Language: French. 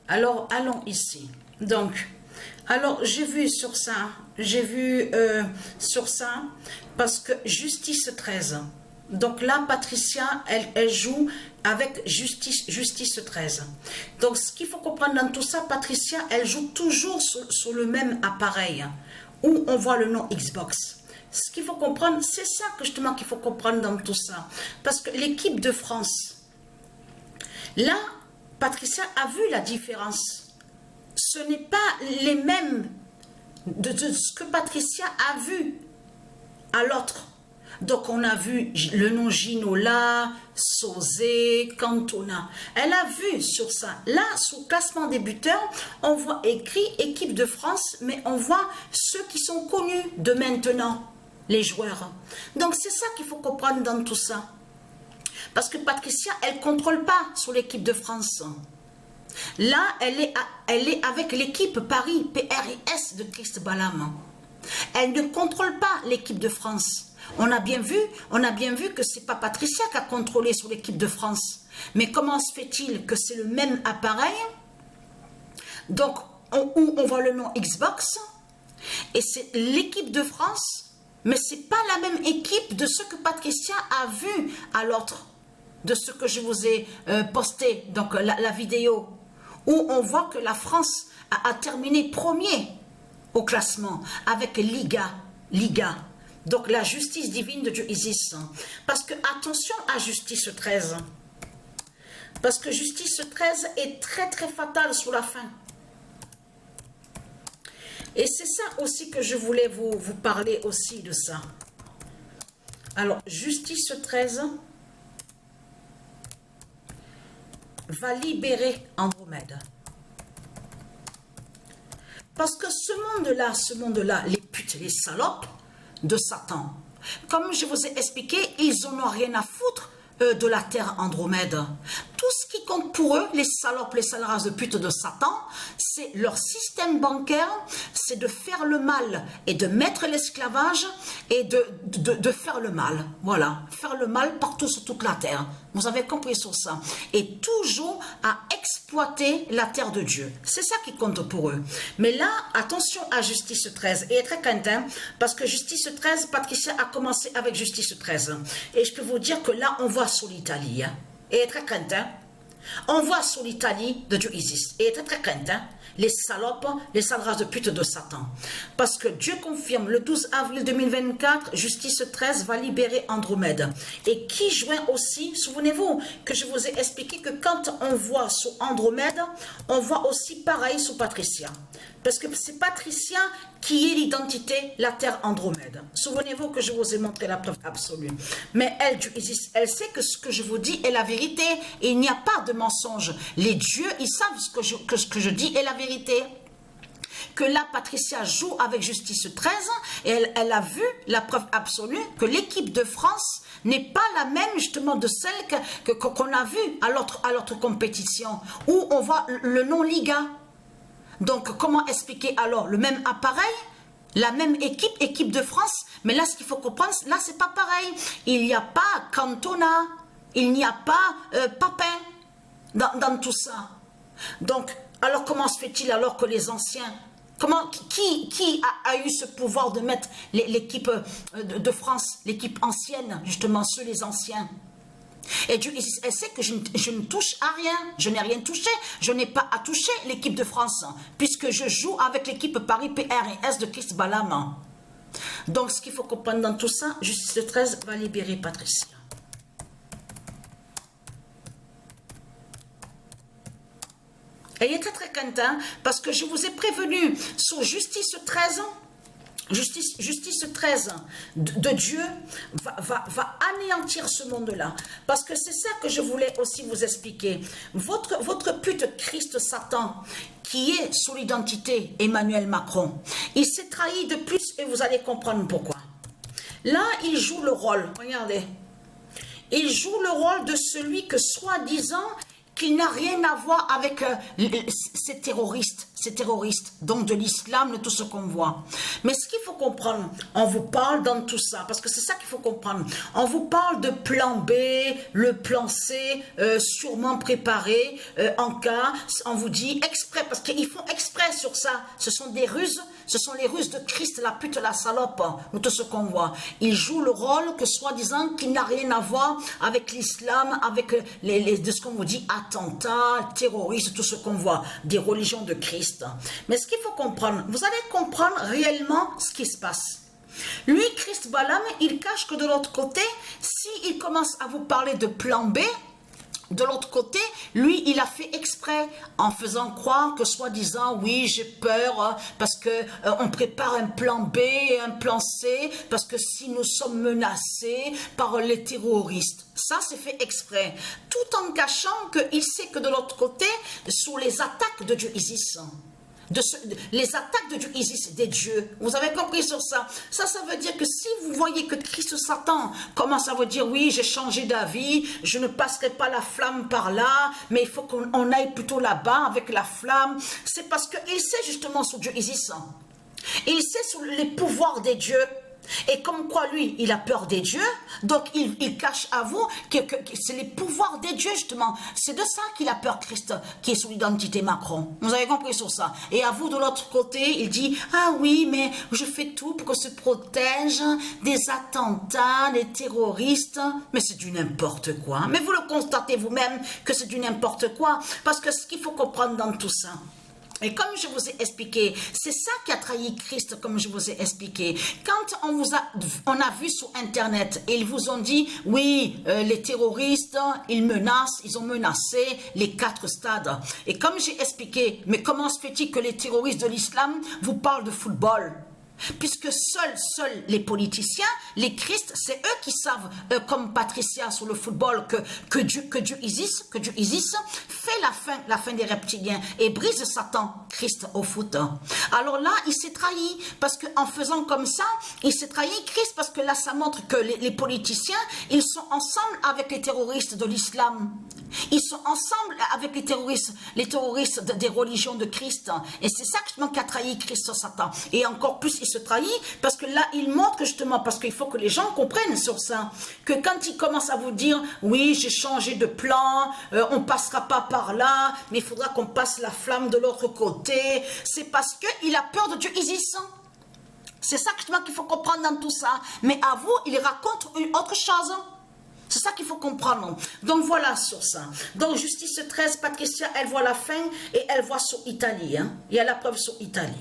Alors, allons ici. Donc, alors, j'ai vu sur ça, parce que Justice 13. Donc là, Patricia, elle joue avec Justice 13. Donc, ce qu'il faut comprendre dans tout ça, Patricia, elle joue toujours sur le même appareil, où on voit le nom Xbox. Ce qu'il faut comprendre, c'est ça que justement qu'il faut comprendre dans tout ça. Parce que l'équipe de France, là, Patricia a vu la différence. Ce n'est pas les mêmes de ce que Patricia a vu à l'autre. Donc on a vu le nom Ginola, Sauzé, Cantona. Elle a vu sur ça. Là, sous classement débuteur, on voit écrit équipe de France, mais on voit ceux qui sont connus de maintenant, les joueurs. Donc c'est ça qu'il faut comprendre dans tout ça. Parce que Patricia, elle ne contrôle pas sur l'équipe de France. Là, elle est avec l'équipe Paris, PRS de Christ Balam. Elle ne contrôle pas l'équipe de France. On a bien vu que c'est pas Patricia qui a contrôlé sur l'équipe de France. Mais comment se fait-il que c'est le même appareil? Donc, on voit le nom Xbox, et c'est l'équipe de France, mais c'est pas la même équipe de ce que Patricia a vu à l'autre, de ce que je vous ai posté, donc la vidéo, où on voit que la France a terminé premier au classement avec Liga. Donc la justice divine de Dieu Isis. Parce que attention à Justice 13. Parce que Justice 13 est très très fatale sous la fin. Et c'est ça aussi que je voulais vous parler aussi de ça. Alors, Justice 13 va libérer Andromède. Parce que ce monde-là, les putes, les salopes de Satan, comme je vous ai expliqué, ils n'en ont rien à foutre de la terre Andromède. Tout ce qui compte pour eux, les salopes, les sales races de putes de Satan, c'est leur système bancaire, c'est de faire le mal et de mettre l'esclavage et de faire le mal. Voilà, faire le mal partout sur toute la terre. Vous avez compris sur ça. Et toujours à exploiter la terre de Dieu. C'est ça qui compte pour eux. Mais là, attention à Justice 13. Et très content, parce que Justice 13, Patricia a commencé avec Justice 13. Et je peux vous dire que là, on voit sur l'Italie. Hein. Et très content. On voit sur l'Italie de Dieu Isis. Et très content. Les salopes, les sales races de pute de Satan. Parce que Dieu confirme, le 12 avril 2024, Justice 13 va libérer Andromède. Et qui joint aussi, souvenez-vous que je vous ai expliqué que quand on voit sur Andromède, on voit aussi pareil sur Patricia. Parce que c'est Patricia qui est l'identité, la terre Andromède. Souvenez-vous que je vous ai montré la preuve absolue. Mais elle, elle sait que ce que je vous dis est la vérité. Et il n'y a pas de mensonge. Les dieux, ils savent ce que je dis est la vérité. Que là, Patricia joue avec Justice 13 et elle a vu la preuve absolue que l'équipe de France n'est pas la même justement de celle qu'on a vue à l'autre compétition où on voit le nom Liga. Donc, comment expliquer alors le même appareil, la même équipe de France, mais là, ce qu'il faut comprendre, là, c'est pas pareil. Il n'y a pas Cantona, il n'y a pas Papin dans tout ça. Donc, alors comment se fait-il alors que les anciens, qui a eu ce pouvoir de mettre l'équipe de France, l'équipe ancienne, justement, ceux les anciens? Et Dieu, elle sait que je ne touche à rien, je n'ai rien touché, je n'ai pas à toucher l'équipe de France, puisque je joue avec l'équipe Paris PRS de Christ Balam. Donc ce qu'il faut comprendre dans tout ça, Justice 13 va libérer Patricia. Et il est très très content, parce que je vous ai prévenu sur Justice 13, Justice 13 de Dieu va anéantir ce monde-là. Parce que c'est ça que je voulais aussi vous expliquer. Votre pute Christ Satan, qui est sous l'identité Emmanuel Macron, il s'est trahi de plus et vous allez comprendre pourquoi. Là, il joue le rôle, regardez. Il joue le rôle de celui que soi-disant qu'il n'a rien à voir avec ces terroristes, donc de l'islam, de tout ce qu'on voit. Mais ce qu'il faut comprendre, on vous parle dans tout ça, parce que c'est ça qu'il faut comprendre. On vous parle de plan B, le plan C, sûrement préparé, en cas, on vous dit exprès, parce qu'ils font exprès sur ça. Ce sont des ruses, ce sont les ruses de Christ, la pute, la salope, de tout ce qu'on voit. Ils jouent le rôle que soi-disant qu'il n'a rien à voir avec l'islam, avec de ce qu'on vous dit, attentats, terroristes, tout ce qu'on voit, des religions de Christ. Mais ce qu'il faut comprendre, vous allez comprendre réellement ce qui se passe. Lui, Christ Balaam, il cache que de l'autre côté, s'il commence à vous parler de plan B, de l'autre côté, lui, il a fait exprès en faisant croire que soi-disant, oui, j'ai peur parce que on prépare un plan B et un plan C parce que si nous sommes menacés par les terroristes. Ça, c'est fait exprès. Tout en cachant qu'il sait que de l'autre côté, sous les attaques de Dieu Isis, les attaques de Dieu Isis, des dieux. Vous avez compris sur ça? Ça veut dire que si vous voyez que Christ Satan commence à vous dire, oui, j'ai changé d'avis, je ne passerai pas la flamme par là, mais il faut qu'on aille plutôt là-bas avec la flamme, c'est parce qu'il sait justement sur Dieu Isis. Il sait sur les pouvoirs des dieux. Et comme quoi lui, il a peur des dieux, donc il cache à vous que c'est les pouvoirs des dieux justement. C'est de ça qu'il a peur, Christ, qui est sous l'identité Macron. Vous avez compris sur ça. Et à vous de l'autre côté, il dit, ah oui, mais je fais tout pour que se protège des attentats, des terroristes. Mais c'est du n'importe quoi. Mais vous le constatez vous-même que c'est du n'importe quoi. Parce que ce qu'il faut comprendre dans tout ça, et comme je vous ai expliqué, c'est ça qui a trahi Christ, comme je vous ai expliqué. Quand on a vu sur Internet, ils vous ont dit, oui, les terroristes, ils ont menacé les 4 stades. Et comme j'ai expliqué, mais comment se fait-il que les terroristes de l'islam vous parlent de football ? Puisque seuls les politiciens, les Christ, c'est eux qui savent, comme Patricia sur le football, que Dieu Isis fait la fin des reptiliens et brise Satan, Christ au foot. Alors là, il s'est trahi, parce qu'en faisant comme ça, il s'est trahi Christ, parce que là, ça montre que les politiciens, ils sont ensemble avec les terroristes de l'islam. Ils sont ensemble avec les terroristes des religions de Christ. Et c'est ça qui a trahi Christ Satan. Et encore plus, il se trahit parce que là, il montre justement, parce qu'il faut que les gens comprennent sur ça, que quand il commence à vous dire, oui, j'ai changé de plan, on passera pas par là, mais il faudra qu'on passe la flamme de l'autre côté, c'est parce qu'il a peur de Dieu Isis. C'est ça justement qu'il faut comprendre dans tout ça. Mais à vous, il raconte une autre chose. C'est ça qu'il faut comprendre. Donc voilà sur ça. Donc Justice 13, Patricia, elle voit la fin et elle voit sur Italie. Hein. Il y a la preuve sur Italie.